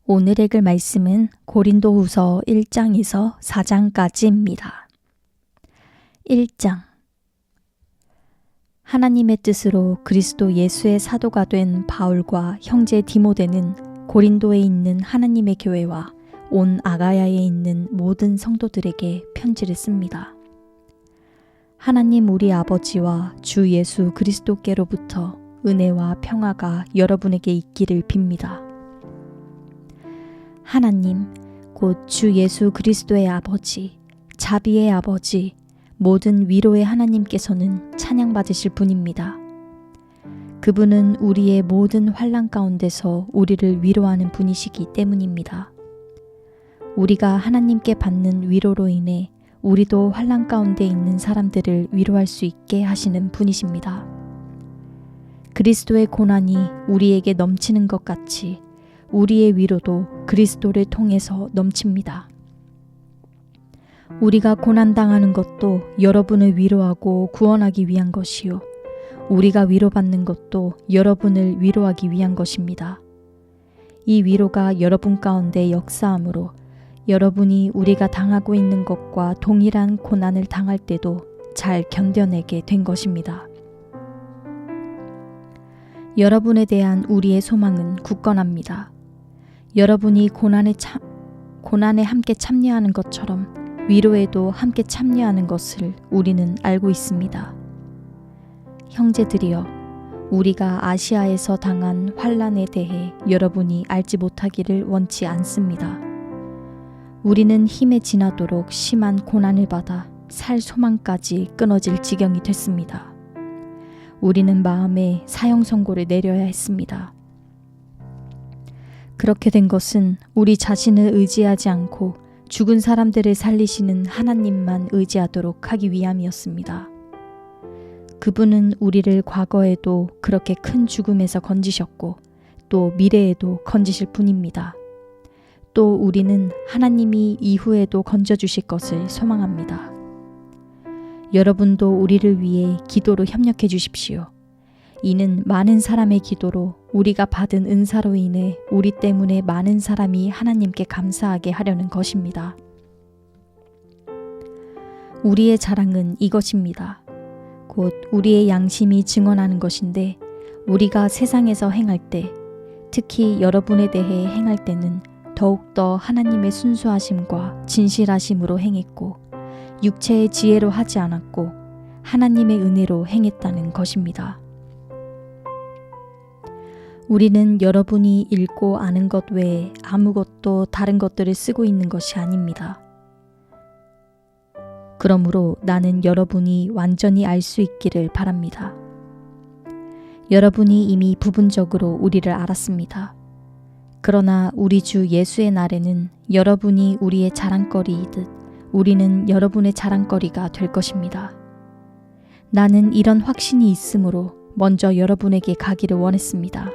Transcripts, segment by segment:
오늘 읽을 말씀은 고린도후서 1장에서 4장까지입니다. 1장. 하나님의 뜻으로 그리스도 예수의 사도가 된 바울과 형제 디모데는 고린도에 있는 하나님의 교회와 온 아가야에 있는 모든 성도들에게 편지를 씁니다. 하나님 우리 아버지와 주 예수 그리스도께로부터 은혜와 평화가 여러분에게 있기를 빕니다. 하나님, 곧 주 예수 그리스도의 아버지, 자비의 아버지, 모든 위로의 하나님께서는 찬양받으실 분입니다. 그분은 우리의 모든 환난 가운데서 우리를 위로하는 분이시기 때문입니다. 우리가 하나님께 받는 위로로 인해 우리도 환난 가운데 있는 사람들을 위로할 수 있게 하시는 분이십니다. 그리스도의 고난이 우리에게 넘치는 것 같이 우리의 위로도 그리스도를 통해서 넘칩니다. 우리가 고난당하는 것도 여러분을 위로하고 구원하기 위한 것이요. 우리가 위로받는 것도 여러분을 위로하기 위한 것입니다. 이 위로가 여러분 가운데 역사하므로 여러분이 우리가 당하고 있는 것과 동일한 고난을 당할 때도 잘 견뎌내게 된 것입니다. 여러분에 대한 우리의 소망은 굳건합니다. 여러분이 고난에 함께 참여하는 것처럼 위로에도 함께 참여하는 것을 우리는 알고 있습니다. 형제들이여, 우리가 아시아에서 당한 환난에 대해 여러분이 알지 못하기를 원치 않습니다. 우리는 힘에 지나도록 심한 고난을 받아 살 소망까지 끊어질 지경이 됐습니다. 우리는 마음에 사형 선고를 내려야 했습니다. 그렇게 된 것은 우리 자신을 의지하지 않고 죽은 사람들을 살리시는 하나님만 의지하도록 하기 위함이었습니다. 그분은 우리를 과거에도 그렇게 큰 죽음에서 건지셨고 또 미래에도 건지실 분입니다. 또 우리는 하나님이 이후에도 건져주실 것을 소망합니다. 여러분도 우리를 위해 기도로 협력해 주십시오. 이는 많은 사람의 기도로 우리가 받은 은사로 인해 우리 때문에 많은 사람이 하나님께 감사하게 하려는 것입니다. 우리의 자랑은 이것입니다. 곧 우리의 양심이 증언하는 것인데 우리가 세상에서 행할 때, 특히 여러분에 대해 행할 때는 더욱더 하나님의 순수하심과 진실하심으로 행했고 육체의 지혜로 하지 않았고 하나님의 은혜로 행했다는 것입니다. 우리는 여러분이 읽고 아는 것 외에 아무것도 다른 것들을 쓰고 있는 것이 아닙니다. 그러므로 나는 여러분이 완전히 알 수 있기를 바랍니다. 여러분이 이미 부분적으로 우리를 알았습니다. 그러나 우리 주 예수의 날에는 여러분이 우리의 자랑거리이듯 우리는 여러분의 자랑거리가 될 것입니다. 나는 이런 확신이 있으므로 먼저 여러분에게 가기를 원했습니다.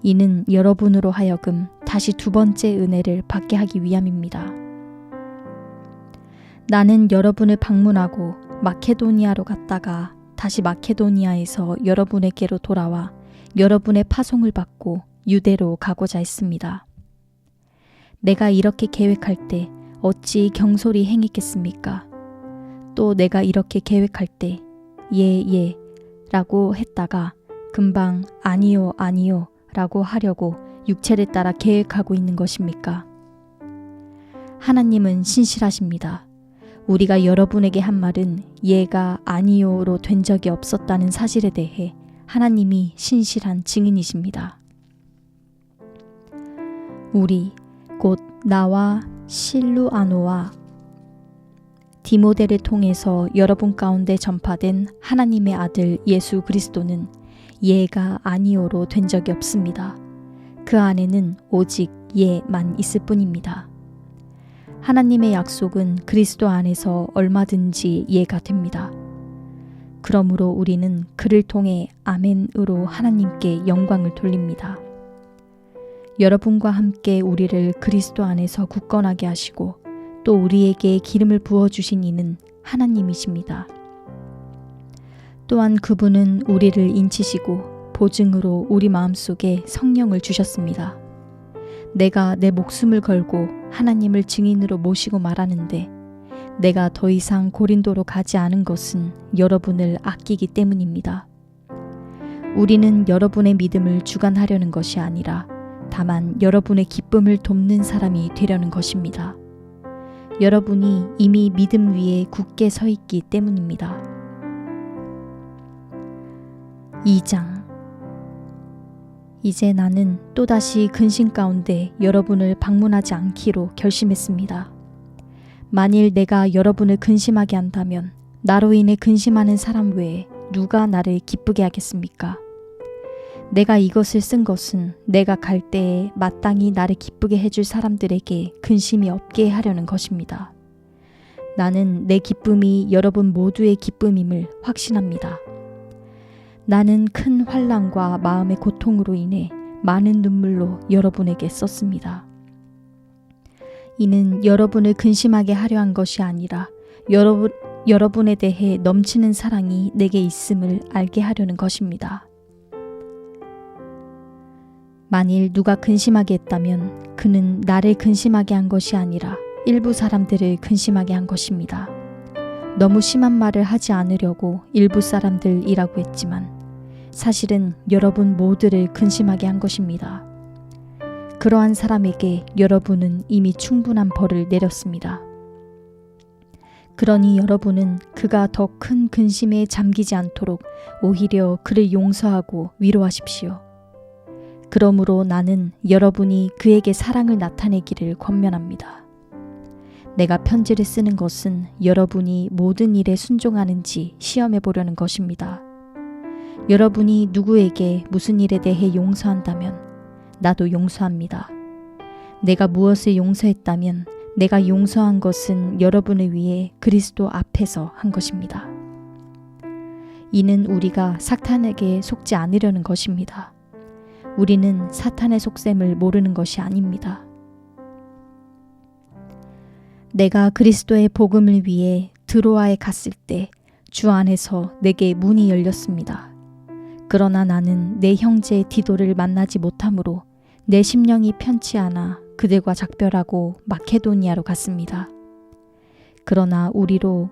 이는 여러분으로 하여금 다시 두 번째 은혜를 받게 하기 위함입니다. 나는 여러분을 방문하고 마케도니아로 갔다가 다시 마케도니아에서 여러분에게로 돌아와 여러분의 파송을 받고 유대로 가고자 했습니다. 내가 이렇게 계획할 때 어찌 경솔히 행했겠습니까? 또 내가 이렇게 계획할 때 예, 라고 했다가 금방 아니요 라고 하려고 육체를 따라 계획하고 있는 것입니까? 하나님은 신실하십니다. 우리가 여러분에게 한 말은 예가 아니요로 된 적이 없었다는 사실에 대해 하나님이 신실한 증인이십니다. 우리 곧 나와 실루아노와 디모데를 통해서 여러분 가운데 전파된 하나님의 아들 예수 그리스도는 예가 아니오로 된 적이 없습니다. 그 안에는 오직 예만 있을 뿐입니다. 하나님의 약속은 그리스도 안에서 얼마든지 예가 됩니다. 그러므로 우리는 그를 통해 아멘으로 하나님께 영광을 돌립니다. 여러분과 함께 우리를 그리스도 안에서 굳건하게 하시고 또 우리에게 기름을 부어주신 이는 하나님이십니다. 또한 그분은 우리를 인치시고 보증으로 우리 마음속에 성령을 주셨습니다. 내가 내 목숨을 걸고 하나님을 증인으로 모시고 말하는데 내가 더 이상 고린도로 가지 않은 것은 여러분을 아끼기 때문입니다. 우리는 여러분의 믿음을 주관하려는 것이 아니라 다만 여러분의 기쁨을 돕는 사람이 되려는 것입니다. 여러분이 이미 믿음 위에 굳게 서 있기 때문입니다. 2장. 이제 나는 또다시 근심 가운데 여러분을 방문하지 않기로 결심했습니다. 만일 내가 여러분을 근심하게 한다면 나로 인해 근심하는 사람 외에 누가 나를 기쁘게 하겠습니까? 내가 이것을 쓴 것은 내가 갈 때에 마땅히 나를 기쁘게 해줄 사람들에게 근심이 없게 하려는 것입니다. 나는 내 기쁨이 여러분 모두의 기쁨임을 확신합니다. 나는 큰 환난과 마음의 고통으로 인해 많은 눈물로 여러분에게 썼습니다. 이는 여러분을 근심하게 하려 한 것이 아니라 여러분에 대해 넘치는 사랑이 내게 있음을 알게 하려는 것입니다. 만일 누가 근심하게 했다면 그는 나를 근심하게 한 것이 아니라 일부 사람들을 근심하게 한 것입니다. 너무 심한 말을 하지 않으려고 일부 사람들이라고 했지만 사실은 여러분 모두를 근심하게 한 것입니다. 그러한 사람에게 여러분은 이미 충분한 벌을 내렸습니다. 그러니 여러분은 그가 더 큰 근심에 잠기지 않도록 오히려 그를 용서하고 위로하십시오. 그러므로 나는 여러분이 그에게 사랑을 나타내기를 권면합니다. 내가 편지를 쓰는 것은 여러분이 모든 일에 순종하는지 시험해 보려는 것입니다. 여러분이 누구에게 무슨 일에 대해 용서한다면 나도 용서합니다. 내가 무엇을 용서했다면 내가 용서한 것은 여러분을 위해 그리스도 앞에서 한 것입니다. 이는 우리가 사탄에게 속지 않으려는 것입니다. 우리는 사탄의 속셈을 모르는 것이 아닙니다. 내가 그리스도의 복음을 위해 드로아에 갔을 때 주 안에서 내게 문이 열렸습니다. 그러나 나는 내 형제 디도를 만나지 못하므로 내 심령이 편치 않아 그들과 작별하고 마케도니아로 갔습니다. 그러나 우리로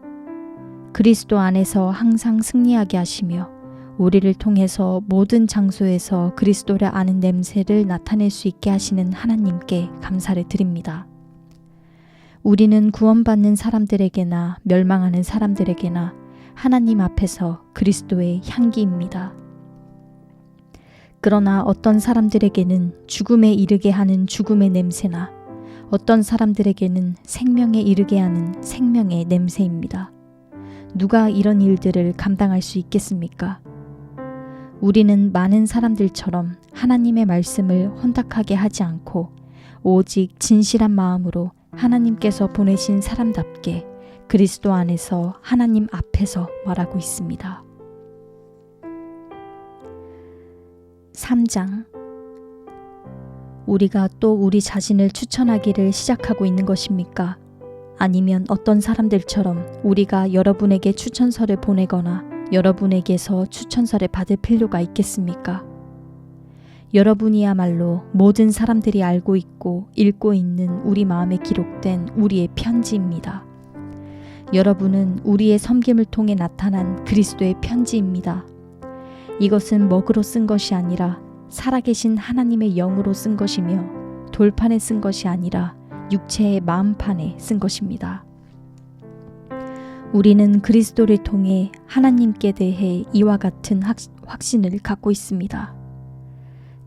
그리스도 안에서 항상 승리하게 하시며 우리를 통해서 모든 장소에서 그리스도를 아는 냄새를 나타낼 수 있게 하시는 하나님께 감사를 드립니다. 우리는 구원받는 사람들에게나 멸망하는 사람들에게나 하나님 앞에서 그리스도의 향기입니다. 그러나 어떤 사람들에게는 죽음에 이르게 하는 죽음의 냄새나 어떤 사람들에게는 생명에 이르게 하는 생명의 냄새입니다. 누가 이런 일들을 감당할 수 있겠습니까? 우리는 많은 사람들처럼 하나님의 말씀을 혼탁하게 하지 않고 오직 진실한 마음으로 하나님께서 보내신 사람답게 그리스도 안에서 하나님 앞에서 말하고 있습니다. 3장. 우리가 또 우리 자신을 추천하기를 시작하고 있는 것입니까? 아니면 어떤 사람들처럼 우리가 여러분에게 추천서를 보내거나 여러분에게서 추천서를 받을 필요가 있겠습니까? 여러분이야말로 모든 사람들이 알고 있고 읽고 있는 우리 마음에 기록된 우리의 편지입니다. 여러분은 우리의 섬김을 통해 나타난 그리스도의 편지입니다. 이것은 먹으로 쓴 것이 아니라 살아계신 하나님의 영으로 쓴 것이며 돌판에 쓴 것이 아니라 육체의 마음판에 쓴 것입니다. 우리는 그리스도를 통해 하나님께 대해 이와 같은 확신을 갖고 있습니다.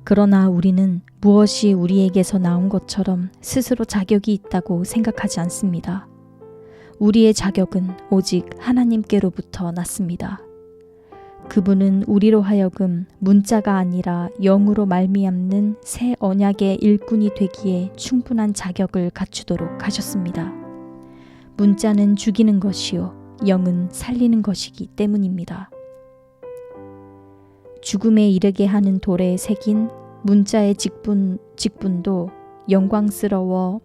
그러나 우리는 무엇이 우리에게서 나온 것처럼 스스로 자격이 있다고 생각하지 않습니다. 우리의 자격은 오직 하나님께로부터 났습니다. 그분은 우리로 하여금 문자가 아니라 영으로 말미암는 새 언약의 일꾼이 되기에 충분한 자격을 갖추도록 하셨습니다. 문자는 죽이는 것이요 영은 살리는 것이기 때문입니다. 죽음에 이르게 하는 돌에 새긴 문자의 직분도 영광스러워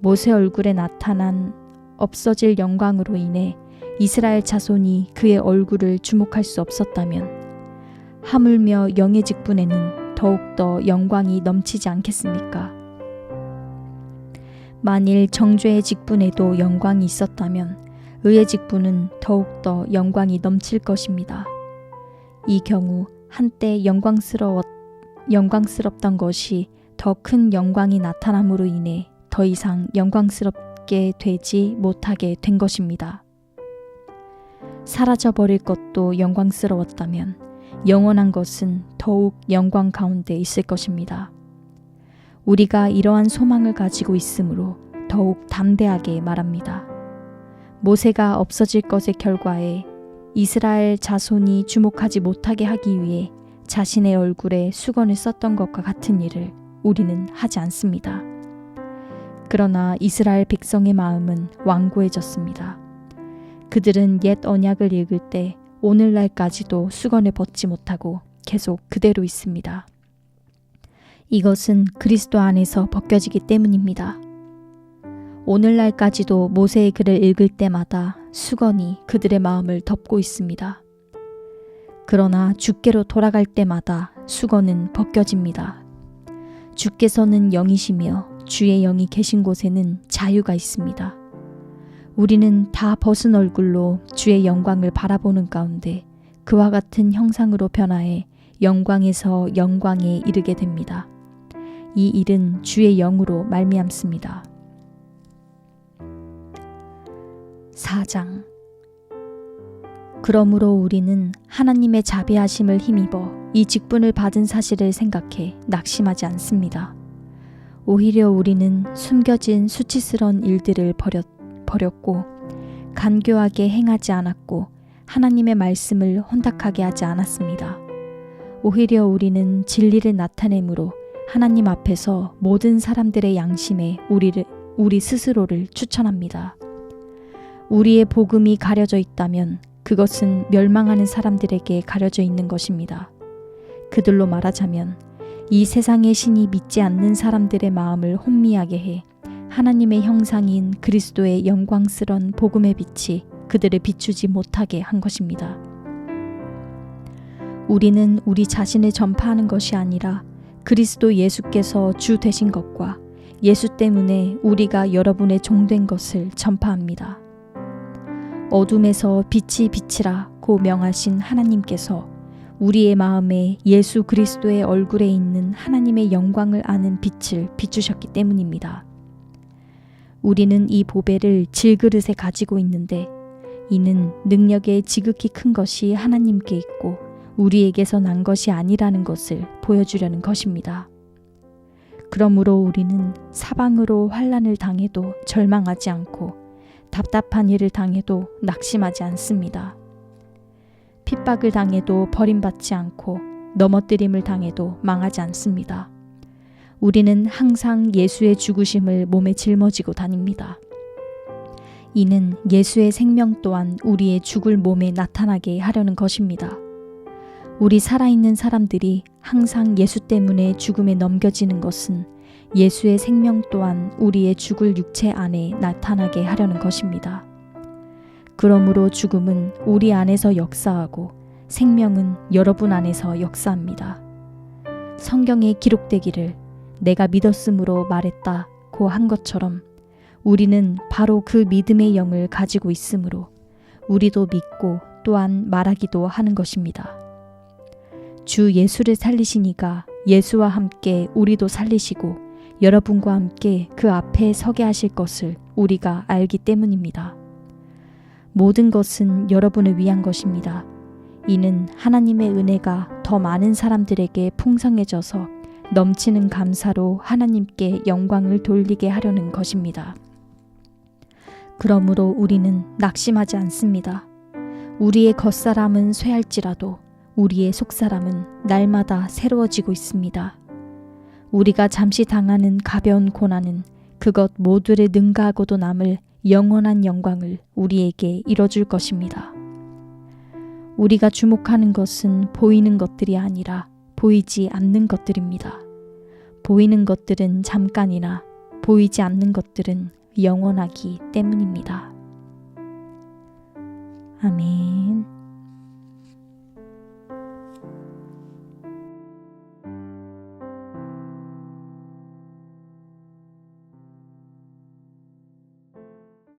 모세 얼굴에 나타난 없어질 영광으로 인해 이스라엘 자손이 그의 얼굴을 주목할 수 없었다면 하물며 영의 직분에는 더욱더 영광이 넘치지 않겠습니까? 만일 정죄의 직분에도 영광이 있었다면 의의 직분은 더욱더 영광이 넘칠 것입니다. 이 경우 한때 영광스럽던 것이 더 큰 영광이 나타남으로 인해 더 이상 영광스럽게 되지 못하게 된 것입니다. 사라져버릴 것도 영광스러웠다면 영원한 것은 더욱 영광 가운데 있을 것입니다. 우리가 이러한 소망을 가지고 있으므로 더욱 담대하게 말합니다. 모세가 없어질 것의 결과에 이스라엘 자손이 주목하지 못하게 하기 위해 자신의 얼굴에 수건을 썼던 것과 같은 일을 우리는 하지 않습니다. 그러나 이스라엘 백성의 마음은 완고해졌습니다. 그들은 옛 언약을 읽을 때 오늘날까지도 수건을 벗지 못하고 계속 그대로 있습니다. 이것은 그리스도 안에서 벗겨지기 때문입니다. 오늘날까지도 모세의 글을 읽을 때마다 수건이 그들의 마음을 덮고 있습니다. 그러나 주께로 돌아갈 때마다 수건은 벗겨집니다. 주께서는 영이시며 주의 영이 계신 곳에는 자유가 있습니다. 우리는 다 벗은 얼굴로 주의 영광을 바라보는 가운데 그와 같은 형상으로 변화해 영광에서 영광에 이르게 됩니다. 이 일은 주의 영으로 말미암습니다. 4장. 그러므로 우리는 하나님의 자비하심을 힘입어 이 직분을 받은 사실을 생각해 낙심하지 않습니다. 오히려 우리는 숨겨진 수치스러운 일들을 버렸고 간교하게 행하지 않았고 하나님의 말씀을 혼탁하게 하지 않았습니다. 오히려 우리는 진리를 나타내므로 하나님 앞에서 모든 사람들의 양심에 우리 스스로를 추천합니다. 우리의 복음이 가려져 있다면 그것은 멸망하는 사람들에게 가려져 있는 것입니다. 그들로 말하자면 이 세상의 신이 믿지 않는 사람들의 마음을 혼미하게 해 하나님의 형상인 그리스도의 영광스러운 복음의 빛이 그들을 비추지 못하게 한 것입니다. 우리는 우리 자신을 전파하는 것이 아니라 그리스도 예수께서 주 되신 것과 예수 때문에 우리가 여러분의 종된 것을 전파합니다. 어둠에서 빛이 빛이라고 명하신 하나님께서 우리의 마음에 예수 그리스도의 얼굴에 있는 하나님의 영광을 아는 빛을 비추셨기 때문입니다. 우리는 이 보배를 질그릇에 가지고 있는데 이는 능력의 지극히 큰 것이 하나님께 있고 우리에게서 난 것이 아니라는 것을 보여주려는 것입니다. 그러므로 우리는 사방으로 환난을 당해도 절망하지 않고 답답한 일을 당해도 낙심하지 않습니다. 핍박을 당해도 버림받지 않고 넘어뜨림을 당해도 망하지 않습니다. 우리는 항상 예수의 죽으심을 몸에 짊어지고 다닙니다. 이는 예수의 생명 또한 우리의 죽을 몸에 나타나게 하려는 것입니다. 우리 살아있는 사람들이 항상 예수 때문에 죽음에 넘겨지는 것은 예수의 생명 또한 우리의 죽을 육체 안에 나타나게 하려는 것입니다. 그러므로 죽음은 우리 안에서 역사하고 생명은 여러분 안에서 역사합니다. 성경에 기록되기를 내가 믿었으므로 말했다고 한 것처럼 우리는 바로 그 믿음의 영을 가지고 있으므로 우리도 믿고 또한 말하기도 하는 것입니다. 주 예수를 살리시니까 예수와 함께 우리도 살리시고 여러분과 함께 그 앞에 서게 하실 것을 우리가 알기 때문입니다. 모든 것은 여러분을 위한 것입니다. 이는 하나님의 은혜가 더 많은 사람들에게 풍성해져서 넘치는 감사로 하나님께 영광을 돌리게 하려는 것입니다. 그러므로 우리는 낙심하지 않습니다. 우리의 겉사람은 쇠할지라도 우리의 속사람은 날마다 새로워지고 있습니다. 우리가 잠시 당하는 가벼운 고난은 그것 모두를 능가하고도 남을 영원한 영광을 우리에게 이뤄줄 것입니다. 우리가 주목하는 것은 보이는 것들이 아니라 보이지 않는 것들입니다. 보이는 것들은 잠깐이나 보이지 않는 것들은 영원하기 때문입니다. 아멘.